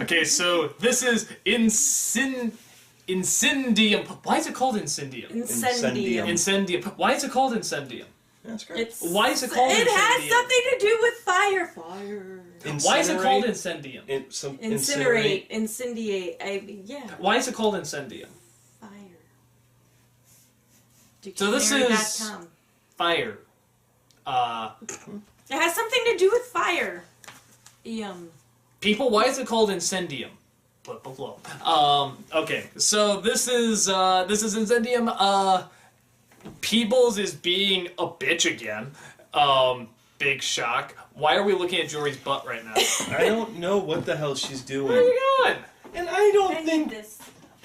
Okay, so this is Incendium. Why is it called Incendium? Incendium. Why is it called Incendium? That's great. Why is it called Incendium? It has something to do with fire. Why is it called Incendium? Incinerate. Incendiate. Yeah. Why is it called Incendium? Fire. So this is fire. It has something to do with fire. People, why is it called Incendium? Okay, so this is Incendium. Peebles is being a bitch again. Big shock. Why are we looking at Jory's butt right now? I don't know what the hell she's doing. Where are you going? And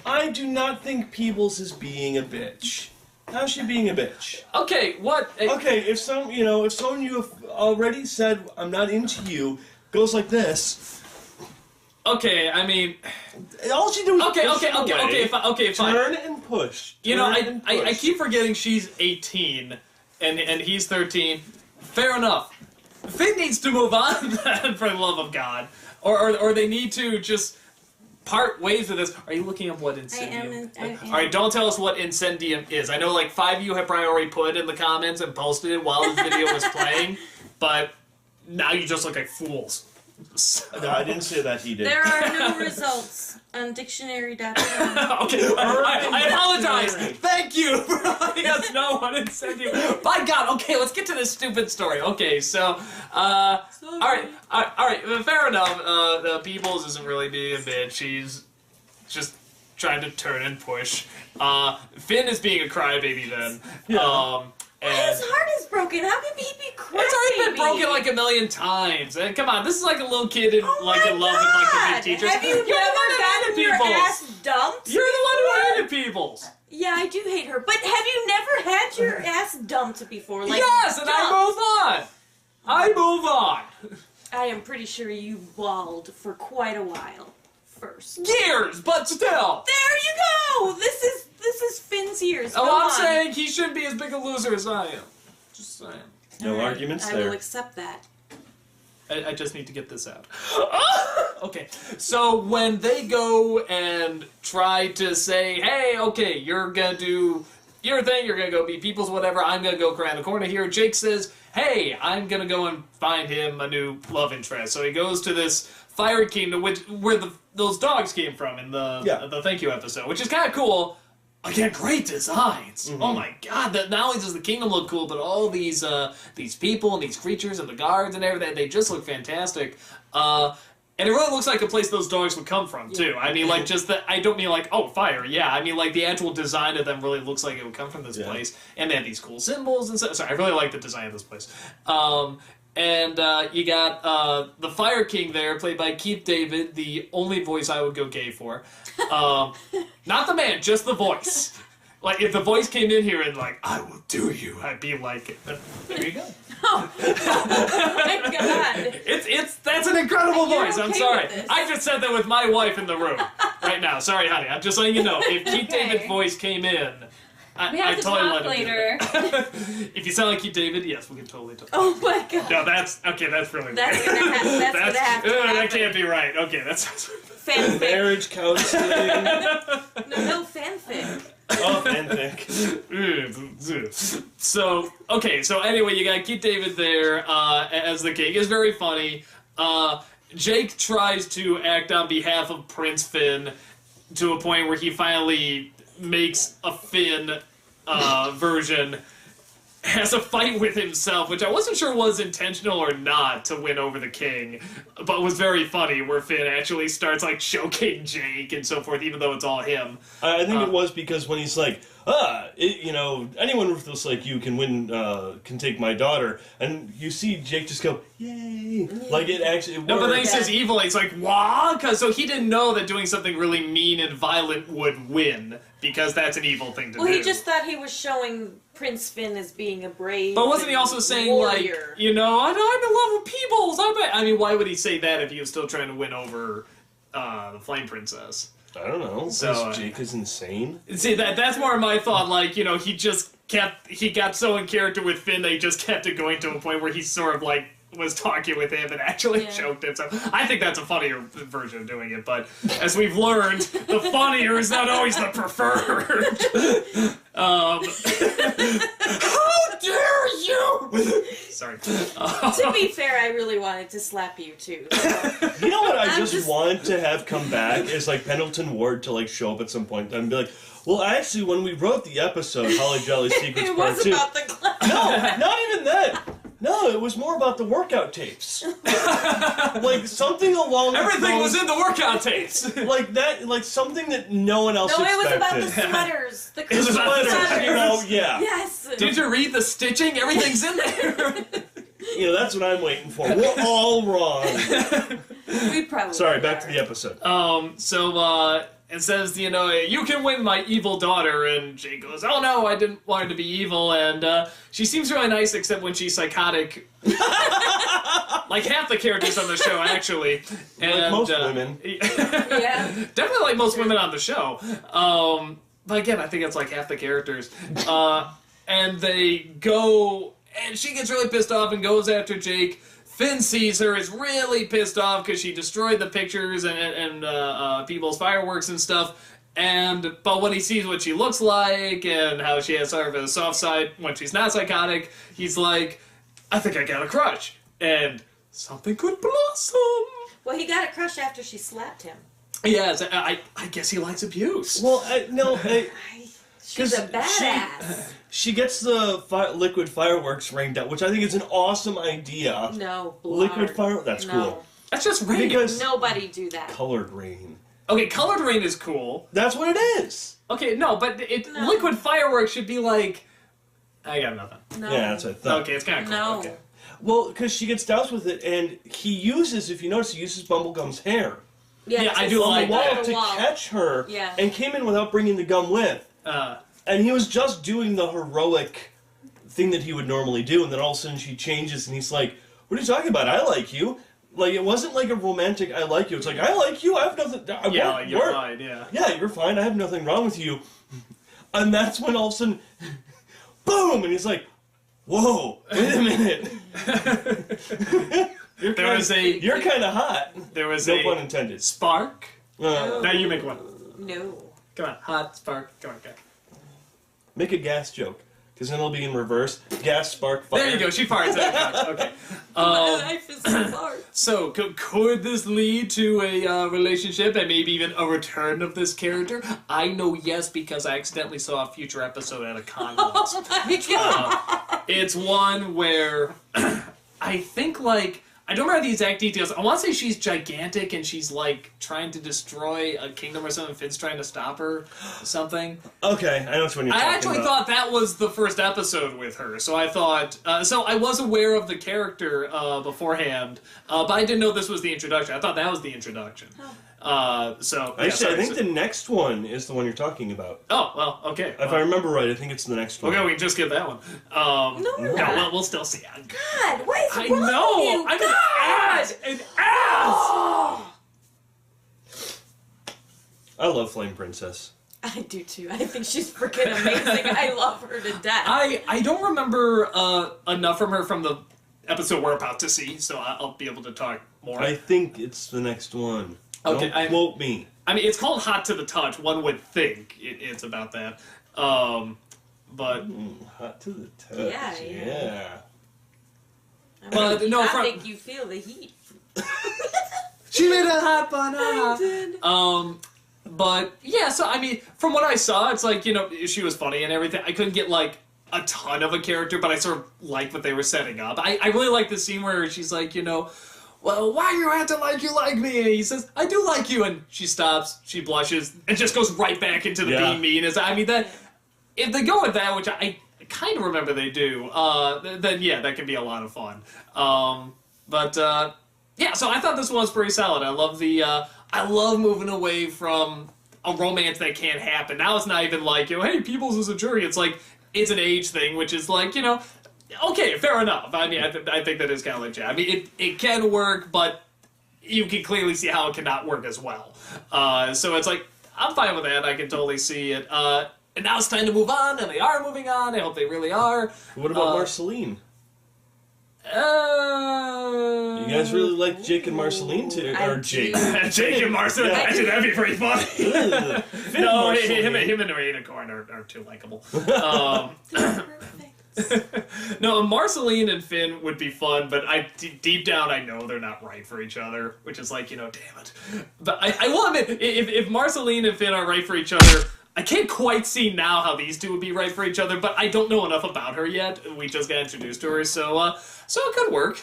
I do not think Peebles is being a bitch. How's she being a bitch? Okay, what? Okay, if someone you have already said I'm not into you goes like this. Okay, I mean, all she do is okay, fine. Turn and push. I keep forgetting she's 18 and he's 13. Fair enough. Finn needs to move on then, for the love of God, or they need to just part ways with this. Are you looking up what Incendium? I am. All right, don't tell us what Incendium is. I know like 5 of you have probably already put it in the comments and posted it while this video was playing, but now you just look like fools. So. No, I didn't say that. He did. There are new results on dictionary.com. Okay, I apologize. Thank you for letting us know what Incendium. By God, okay, let's get to this stupid story. Okay, so, all right, fair enough. Peebles isn't really being a bitch. She's just trying to turn and push. Finn is being a crybaby then. Yeah. His heart is broken. How can he be crying? It's already been broken like a million times. And come on, this is like a little kid in, in love with like the big teachers. Have you never gotten your ass dumped? You're the one who hated Peebles. Yeah, I do hate her. But have you never had your ass dumped before? Like, yes, and I move on. I am pretty sure you walled for quite a while first. Years, but still. There you go. This is Finn's years. I'm saying he shouldn't be as big a loser as I am. Just saying. No arguments there. I will accept that. I just need to get this out. Okay, so when they go and try to say, hey, okay, you're gonna do your thing, you're gonna go be Peebles, whatever, I'm gonna go around the corner here, Jake says, hey, I'm gonna go and find him a new love interest. So he goes to this Fire Kingdom, where those dogs came from in the Thank You episode, which is kind of cool. Again, great designs. Mm-hmm. Oh my God! Not only does the kingdom look cool, but all these people and these creatures and the guards and everything—they just look fantastic. And it really looks like a place those dogs would come from too. I mean, like just that. I don't mean like fire. Yeah, I mean like the actual design of them really looks like it would come from this place. And they have these cool symbols and stuff. Sorry, I really like the design of this place. And you got the Fire King there, played by Keith David, the only voice I would go gay for. Not the man, just the voice. Like, if the voice came in here and, like, I will do you, I'd be like, there you go. Oh my God. That's an incredible voice, okay I'm sorry. with this? I just said that with my wife in the room right now. Sorry, honey, I'm just letting you know. If Keith David's voice came in, we have to totally talk later. If you sound like Keith David, yes, we can totally talk. Oh my God. No, that's really That's weird. gonna happen. That's gonna happen. That can't be right. Okay, that's fanfic. Marriage counseling. No fanfic. Oh, fanfic. So anyway, you got Keith David there as the king. It's very funny. Jake tries to act on behalf of Prince Finn to a point where he finally makes a Finn version, has a fight with himself, which I wasn't sure was intentional or not to win over the king, but was very funny, where Finn actually starts, like, choking Jake and so forth, even though it's all him. I think it was because when he's like, anyone ruthless like you can take my daughter, and you see Jake just go, yay, like it actually worked. No, but then he says evil, he's like, wah? So he didn't know that doing something really mean and violent would win, because that's an evil thing to do. Well, he just thought he was showing Prince Finn as being a brave But wasn't he also saying, warrior. like, I'm in love with Peebles, I mean, why would he say that if he was still trying to win over the Flame Princess? I don't know. So Jake is insane. See, that's more of my thought. Like, he got so in character with Finn that he just kept it going to a point where he's sort of like was talking with him and actually Yeah. choked him. So I think that's a funnier version of doing it. But as we've learned, the funnier is not always the preferred. How dare you! Sorry. To be fair, I really wanted to slap you too. So. You know what I I'm just just- want to have come back is like Pendleton Ward to like show up at some point and be like, well, actually, when we wrote the episode Holly Jolly Secrets It Part was 2, about the glass. no, not even that. No, it was more about the workout tapes. Like something along Everything was those- in the workout tapes. like that, like something that no one else No, it was expected. about the sweaters. The It was Christmas about the sweaters. You know, yeah. Yes. Did you read the stitching? Everything's in there. You know, that's what I'm waiting for. We're all wrong. We probably Sorry, back are. to the episode. So it says, you know, you can win my evil daughter, and Jake goes, oh no, I didn't want her to be evil, and she seems really nice except when she's psychotic. Like half the characters on the show, actually. And, Like most women. Yeah. Definitely like most women on the show. But again, I think it's like half the characters. And they go, and she gets really pissed off and goes after Jake. Finn sees her, is really pissed off because she destroyed the pictures and people's fireworks and stuff. But when he sees what she looks like and how she has sort of a soft side when she's not psychotic, he's like, I think I got a crush. And something could blossom. Well, he got a crush after she slapped him. Yes, I guess he likes abuse. Well, She's a 'Cause badass. she gets the liquid fireworks rained out, which I think is an awesome idea. No, Liquid Blard. fire, that's No. cool. That's just rain. Because Nobody do that. colored rain. Okay, colored rain is cool. That's what it is. Okay, no, but No. liquid fireworks should be like... I got nothing. No. Yeah, that's what I thought. Okay, it's kind of cool. No. Okay. Well, because she gets doused with it, and he uses, if you notice, he uses Bumblegum's hair Yeah, I do on like the wall that. to catch her, Yeah. and came in without bringing the gum with. And he was just doing the heroic thing that he would normally do, and then all of a sudden she changes, and he's like, what are you talking about? I like you. Like, it wasn't like a romantic, I like you. It's like, I like you, I have nothing... Yeah, like you're fine, yeah. Yeah, you're fine, I have nothing wrong with you. And that's when all of a sudden, boom, and he's like, whoa, wait a minute. You're kind of hot. There was No a pun intended. spark. Uh, Now you make one. No. Come on, hot spark. Come on, go. make a gas joke, because then it'll be in reverse. Gas, spark, fire. There you go, she farts. Okay. My life is so hard. So, could this lead to a relationship and maybe even a return of this character? I know yes, because I accidentally saw a future episode at a con once. Oh my god. It's one where I think, like, I don't remember the exact details. I want to say she's gigantic and she's, like, trying to destroy a kingdom or something. Finn's trying to stop her or something. Okay, I know which one you're talking I actually about. thought that was the first episode with her, so I thought... so I was aware of the character beforehand, but I didn't know this was the introduction. I thought that was the introduction. So... yeah, Actually, sorry, I think so- the next one is the one you're talking about. Oh, well, okay. If I remember right, I think it's the next one. Okay, we can just get that one. No, we're yeah, not. well, we'll still see. God, what is I wrong know! with you? I'm God! an ass! An ass! I love Flame Princess. I do too. I think she's freaking amazing. I love her to death. I don't remember enough from her from the episode we're about to see, so I'll be able to talk more. I think it's the next one. Okay, Don't quote me. I mean, it's called Hot to the Touch. One would think it's about that. But Hot to the touch. Yeah. I But, mean, no, I from- think you feel the heat. she made a hot I banana. did. But yeah, so I mean, from what I saw, it's like, you know, she was funny and everything. I couldn't get like a ton of a character, but I sort of liked what they were setting up. I really like the scene where she's like, you know, well, why you have to like me? And he says, I do like you. And she stops, she blushes, and just goes right back into the being mean. I mean, that if they go with that, which I kind of remember they do, then yeah, that can be a lot of fun. Yeah, so I thought this one was pretty solid. I love I love moving away from a romance that can't happen. Now it's not even like, you know, hey, Peoples is a jury. It's like, it's an age thing, which is like, you know, okay, fair enough. I mean, I think that is kind of legit. I mean, it can work, but you can clearly see how it cannot work as well. So it's like, I'm fine with that. I can totally see it. And now it's time to move on, and they are moving on. I hope they really are. What about Marceline? You guys really like Jake and Marceline too? Or Jake. Jake and Marceline? Yeah. Actually, that'd be pretty funny. Finn No, Marceline. him and Unicorn are too likable. Perfect. No, Marceline and Finn would be fun, but deep down I know they're not right for each other, which is like, damn it. But I will admit, if Marceline and Finn are right for each other, I can't quite see now how these two would be right for each other, but I don't know enough about her yet. We just got introduced to her, so it could work.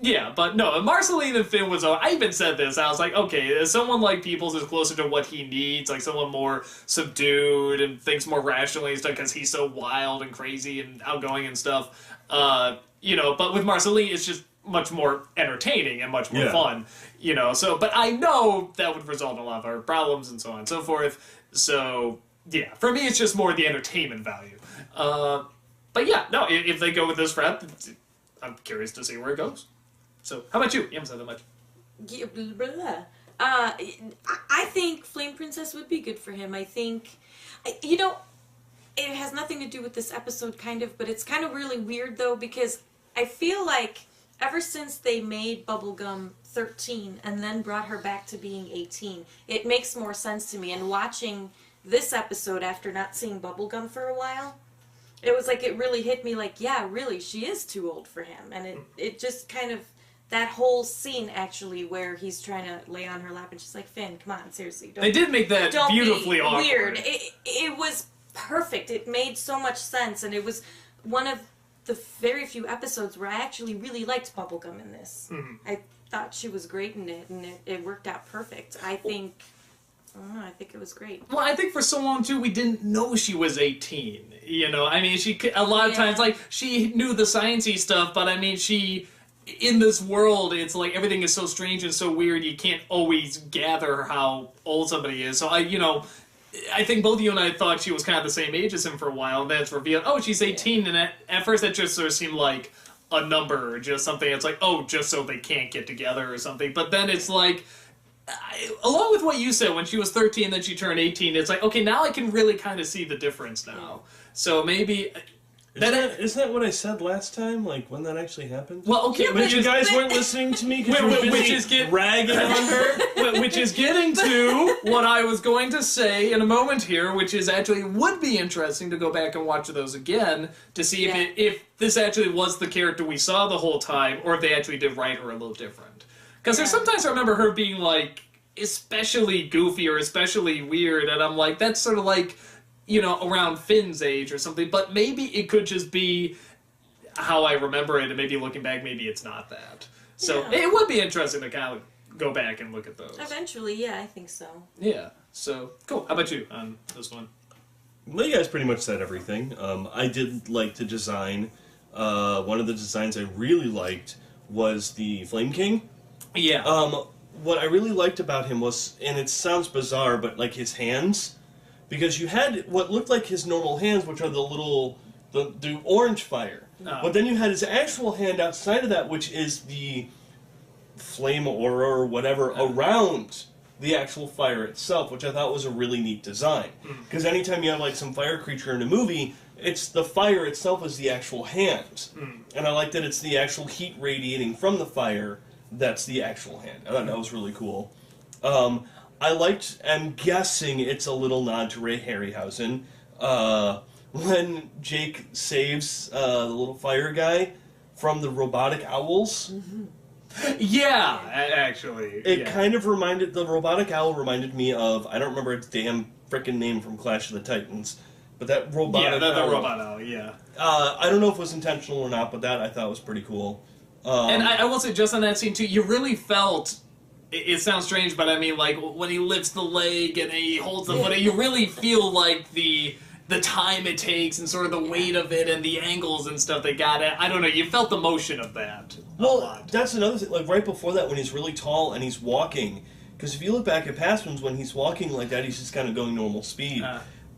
Yeah, but no, Marceline and Finn was... I even said this, I was like, okay, someone like Peoples is closer to what he needs, like someone more subdued and thinks more rationally and stuff, because he's so wild and crazy and outgoing and stuff. But with Marceline, it's just much more entertaining and much more fun, but I know that would result in a lot of our problems and so on and so forth, so, yeah, for me it's just more the entertainment value. But yeah, no, if they go with this route, I'm curious to see where it goes. So, how about you? You haven't said that much. Yeah, blah, blah, blah. I think Flame Princess would be good for him. I think, it has nothing to do with this episode, kind of, but it's kind of really weird, though, because I feel like ever since they made Bubblegum 13 and then brought her back to being 18, it makes more sense to me. And watching this episode after not seeing Bubblegum for a while, it was like, it really hit me like, yeah, really, she is too old for him. And it just kind of... That whole scene, actually, where he's trying to lay on her lap and she's like, Finn, come on, seriously. They did make that beautifully awkward. Weird. It was perfect. It made so much sense, and it was one of the very few episodes where I actually really liked Bubblegum in this. Mm-hmm. I thought she was great in it, and it worked out perfect. I think it was great. Well, I think for so long, too, we didn't know she was 18. I mean, a lot of times, like, she knew the sciencey stuff, but I mean, in this world, it's like everything is so strange and so weird, you can't always gather how old somebody is. So I think both you and I thought she was kind of the same age as him for a while, and then it's revealed, oh, she's 18, and at first that just sort of seemed like a number, or just something that's like, oh, just so they can't get together or something. But then it's like, along with what you said, when she was 13, then she turned 18, it's like, okay, now I can really kind of see the difference now. So maybe... Isn't that what I said last time? Like, when that actually happened? Well, okay, but you guys weren't listening to me because you were busy ragging on her? Which is getting to what I was going to say in a moment here, which is actually would be interesting to go back and watch those again to see if this actually was the character we saw the whole time, or if they actually did write her a little different. Because there's sometimes I remember her being, like, especially goofy or especially weird, and I'm like, that's sort of like... around Finn's age or something, but maybe it could just be how I remember it, and maybe looking back, maybe it's not that. So it would be interesting to kind of go back and look at those. Eventually, yeah, I think so. Yeah, so, cool. How about you on this one? Well, you guys pretty much said everything. I did like the design. One of the designs I really liked was the Flame King. Yeah. What I really liked about him was, and it sounds bizarre, but like his hands... Because you had what looked like his normal hands, which are the orange fire. Oh. But then you had his actual hand outside of that, which is the flame aura or whatever around the actual fire itself, which I thought was a really neat design. Because anytime you have like some fire creature in a movie, it's the fire itself is the actual hand. And I like that it's the actual heat radiating from the fire that's the actual hand. I thought that was really cool. I'm guessing it's a little nod to Ray Harryhausen, when Jake saves the little fire guy from the robotic owls. Mm-hmm. Yeah, actually. It kind of the robotic owl reminded me of, I don't remember its damn frickin' name from Clash of the Titans, but that robotic owl. Yeah, the robot owl, yeah. I don't know if it was intentional or not, but that I thought was pretty cool. And I will say, just on that scene too, you really felt... It sounds strange, but I mean, like, when he lifts the leg and he holds the foot, you really feel like the time it takes and sort of the weight of it and the angles and stuff they got it. I don't know, you felt the motion of that a lot. That's another thing, like, right before that, when he's really tall and he's walking, because if you look back at past ones, when he's walking like that, he's just kind of going normal speed.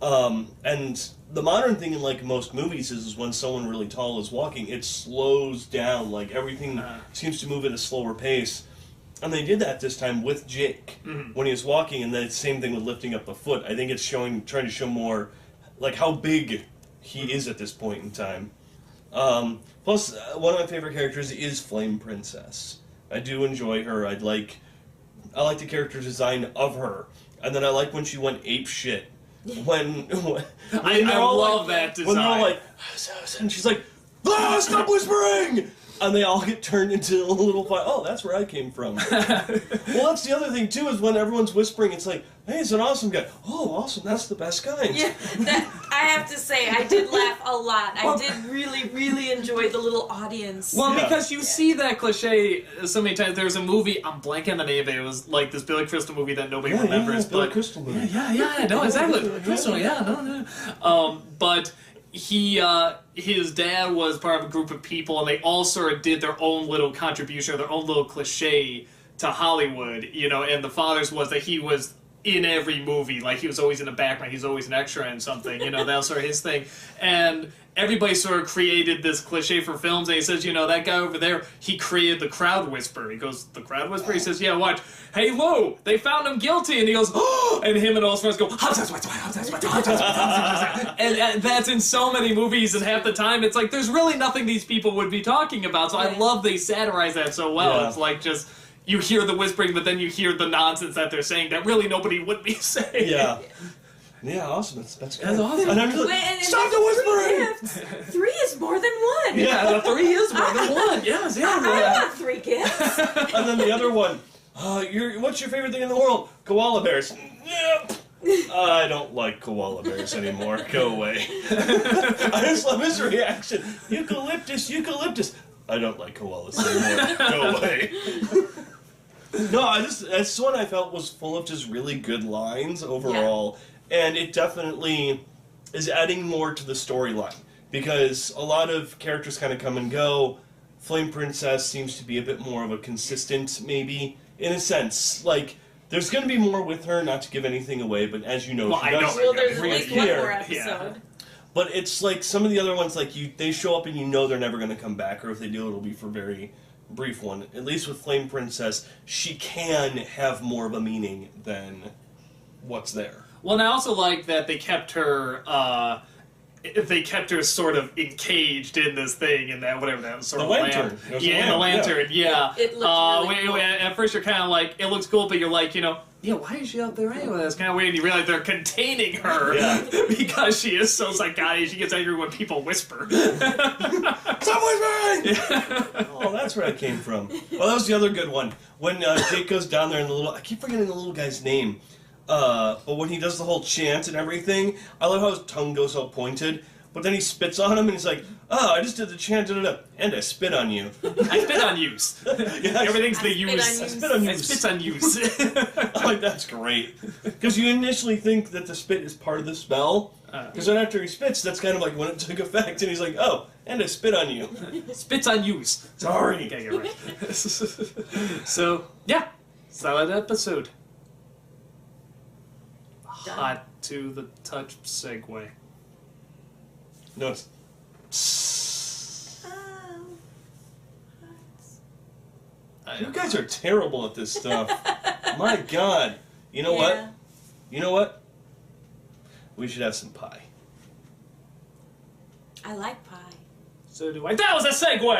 And the modern thing in, like, most movies is when someone really tall is walking, it slows down, like, everything seems to move at a slower pace. And they did that this time with Jake when he was walking, and then it's the same thing with lifting up the foot. I think it's trying to show more, like, how big he is at this point in time. Plus, one of my favorite characters is Flame Princess. I do enjoy her. I like the character design of her, and then I like when she went ape shit. When I love that design. When they're all like, and she's like, ah, stop whispering! And they all get turned into a little fight. Oh, that's where I came from. Well, that's the other thing, too, is when everyone's whispering, it's like, hey, it's an awesome guy. Oh, awesome, that's the best kind. Yeah, I have to say, I did laugh a lot. I did really, really enjoy the little audience. Well, because you see that cliche so many times. There's a movie, I'm blanking on the name of it. It was like this Billy Crystal movie that nobody remembers. Yeah, Billy Crystal movie. Yeah, no, exactly. Crystal, no. But his dad was part of a group of people, and they all sort of did their own little contribution, or their own little cliche to Hollywood, you know, and the father's was that he was in every movie, like he was always in the background, he's always an extra in something, you know, that was sort of his thing. And everybody sort of created this cliche for films, and he says, you know, that guy over there, he created the crowd whisper. He goes, the crowd whisper? He says, yeah, watch. Hey, Lou, they found him guilty. And he goes, oh, and him and all his friends go, and that's in so many movies, and half the time it's like, there's really nothing these people would be talking about, so I love they satirize that so well. Yeah. It's like just, you hear the whispering, but then you hear the nonsense that they're saying that really nobody would be saying. Yeah. Yeah, awesome. That's good. That's awesome. And I'm just like, stop the whispering! 3 is more than 1. Yeah, 3 is more than 1. Yes, yeah. I want 3 gifts. And then the other one, what's your favorite thing in the world? Koala bears. Yep. I don't like koala bears anymore. Go away. I just love his reaction. Eucalyptus. I don't like koalas anymore. Go away. No, that's one I felt was full of just really good lines overall. Yeah. And it definitely is adding more to the storyline. Because a lot of characters kind of come and go. Flame Princess seems to be a bit more of a consistent, maybe, in a sense. Like, there's going to be more with her, not to give anything away, but as you know, she does. Well, there's at least one more episode. Yeah. But it's like some of the other ones, like they show up and you know they're never going to come back, or if they do, it'll be for a very brief one. At least with Flame Princess, she can have more of a meaning than what's there. Well, and I also like that they kept her sort of encaged in this thing, and that whatever that was sort the of lantern. Yeah, the lantern. Yeah. It looks really cool. At first, you're kind of like, it looks cool, but you're like, you know, yeah, why is she out there anyway? That's kind of weird. You realize they're containing her because she is so psychotic. She gets angry when people whisper. Stop whispering! Yeah. Oh, that's where I came from. Well, that was the other good one. When Jake goes down there and I keep forgetting the little guy's name. But when he does the whole chant and everything, I love how his tongue goes all pointed. But then he spits on him and he's like, oh, I just did the chant, and I spit on you. I spit on use. Yeah, everything's the use. I spit on use. I spit on use. I'm like, that's great. Because you initially think that the spit is part of the spell. Because then after he spits, that's kind of like when it took effect, and he's like, oh, and I spit on you. Spits on use. Sorry. Okay, you're right. So, yeah. Solid episode. Done. Hot to the touch segue. No, it's... You guys are terrible at this stuff. My God. You know what? You know what? We should have some pie. I like pie. So do I. That was a segue!